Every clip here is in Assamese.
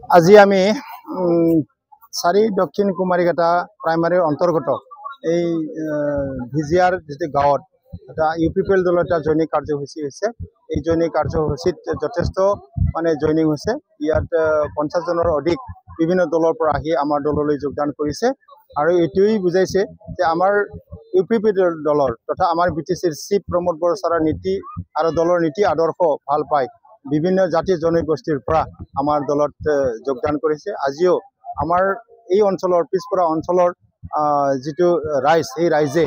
আজি আমি চাৰি দক্ষিণ কুমাৰীঘাটা প্ৰাইমাৰীৰ অন্তৰ্গত এই ভিজিয়াৰ যিটো গাঁৱত এটা UPPL দলৰ এটা জৈনিক কাৰ্যসূচী হৈছে। এই জৈনিক কাৰ্যসূচীত যথেষ্ট জইনিং হৈছে। ইয়াত 50 জনৰ অধিক বিভিন্ন দলৰ পৰা আহি আমাৰ দললৈ যোগদান কৰিছে আৰু এইটোৱেই বুজাইছে যে আমাৰ UPPL দলৰ তথা আমাৰ BTCৰ চিফ প্ৰমোদ বৰছাৰাৰ নীতি আৰু দলৰ নীতি আদৰ্শ ভাল পায় বিভিন্ন জাতি জনগোষ্ঠীৰ পৰা আমাৰ দলত যোগদান কৰিছে। আজিও আমাৰ এই অঞ্চলৰ পিছপৰা অঞ্চলৰ যিটো ৰাইজ এই ৰাইজে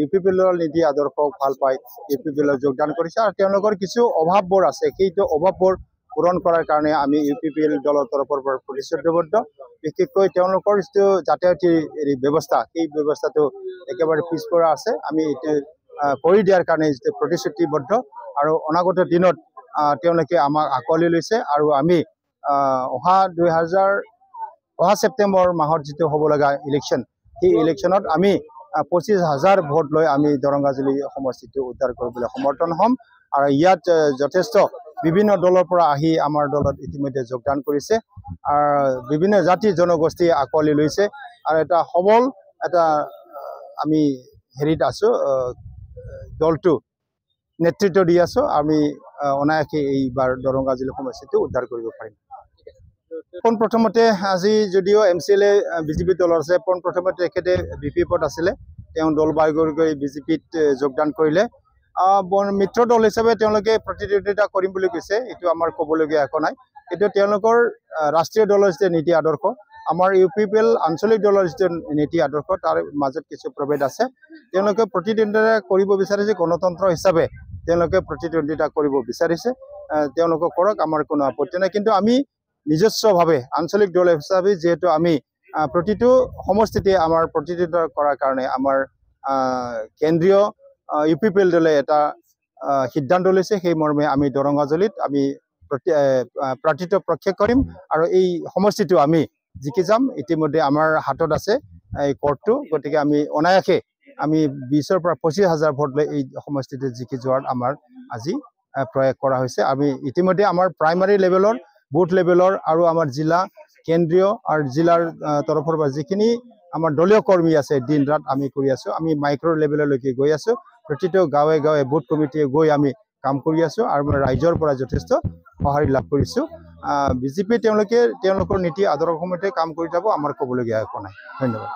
UPPL দলৰ নীতি আদৰ্শ ভাল পায় UPPL যোগদান কৰিছে আৰু তেওঁলোকৰ কিছু অভাৱবোৰ আছে। সেইটো অভাৱবোৰ পূৰণ কৰাৰ কাৰণে আমি UPPL দলৰ তৰফৰ পৰা প্ৰতিশ্ৰুতিবদ্ধ। বিশেষকৈ তেওঁলোকৰ যিটো যাতায়াতী ব্যৱস্থা এই ব্যৱস্থাটো একেবাৰে পিছপৰা আছে। আমি এইটো কৰি দিয়াৰ কাৰণে যিটো প্ৰতিশ্ৰুতিবদ্ধ আৰু অনাগত দিনত তেওঁলোকে আমাক আঁকোৱালি লৈছে আৰু আমি অহা ছেপ্টেম্বৰ মাহত যিটো হ'ব লগা ইলেকশ্যন সেই ইলেকশ্যনত আমি 25,000 ভোট লৈ আমি দৰংগাজুলি সমষ্টিটো উদ্ধাৰ কৰিবলৈ সমৰ্থন হ'ম আৰু ইয়াত যথেষ্ট বিভিন্ন দলৰ পৰা আহি আমাৰ দলত ইতিমধ্যে যোগদান কৰিছে আৰু বিভিন্ন জাতি জনগোষ্ঠী আঁকোৱালি লৈছে আৰু এটা সবল এটা আমি হেৰিত আছো দলটো নেতৃত্ব দি আছো। আমি অনায়াসে এইবাৰ দৰংগাজুলি সমষ্টিটো উদ্ধাৰ কৰিব পাৰিম। পোনপ্ৰথমতে আজি যদিও MCLA BJP দলৰ আছে, পোনপ্ৰথমতে তেখেতে VP পদ আছিলে, তেওঁ দল বাহিৰ গৈ BJPত যোগদান কৰিলে। মিত্ৰ দল হিচাপে তেওঁলোকে প্ৰতিদ্বন্দ্বিতা কৰিম বুলি কৈছে, এইটো আমাৰ ক'বলগীয়া একো নাই। কিন্তু তেওঁলোকৰ ৰাষ্ট্ৰীয় দলৰ যিটো নীতি আদৰ্শ আমাৰ UPPL আঞ্চলিক দলৰ যিটো নীতি আদৰ্শ তাৰ মাজত কিছু প্ৰভেদ আছে। তেওঁলোকে প্ৰতিদ্বন্দ্বিতা কৰিব বিচাৰিছে, গণতন্ত্ৰ হিচাপে তেওঁলোকে প্ৰতিদ্বন্দ্বিতা কৰিব বিচাৰিছে, তেওঁলোকক কৰক, আমাৰ কোনো আপত্তি নাই। কিন্তু আমি নিজস্বভাৱে আঞ্চলিক দল হিচাপে যিহেতু আমি প্ৰতিটো সমষ্টিতে আমাৰ প্ৰতিদ্বন্দ্বিতা কৰাৰ কাৰণে আমাৰ কেন্দ্ৰীয় UPPL দলে এটা সিদ্ধান্ত লৈছে। সেই মৰ্মে আমি দৰংগাজুলিত আমি প্ৰাৰ্থিত্ব প্ৰক্ষেপ কৰিম আৰু এই সমষ্টিটো আমি জিকি যাম। ইতিমধ্যে আমাৰ হাতত আছে এই কৰ্টটো, গতিকে আমি অনায়াসে আমি 20,000 পৰা 25,000 ভোট লৈ এই সমষ্টিটো জিকি যোৱাৰ আমাৰ আজি প্ৰয়াস কৰা হৈছে। আমি ইতিমধ্যে আমাৰ প্ৰাইমাৰী লেভেলৰ বুথ লেভেলৰ আৰু আমাৰ জিলা কেন্দ্ৰীয় আৰু জিলাৰ তৰফৰ পৰা যিখিনি আমাৰ দলীয় কৰ্মী আছে দিন ৰাত আমি কৰি আছো। আমি মাইক্ৰ' লেভেললৈকে গৈ আছো, প্ৰতিটো গাঁৱে গাঁৱে বুথ কমিটিয়ে গৈ আমি কাম কৰি আছো আৰু ৰাইজৰ পৰা যথেষ্ট সঁহাৰি লাভ কৰিছো। BJP তেওঁলোকে তেওঁলোকৰ নীতি আদৰ্শমতে কাম কৰি যাব, আমাৰ ক'বলগীয়া একো নাই। ধন্যবাদ।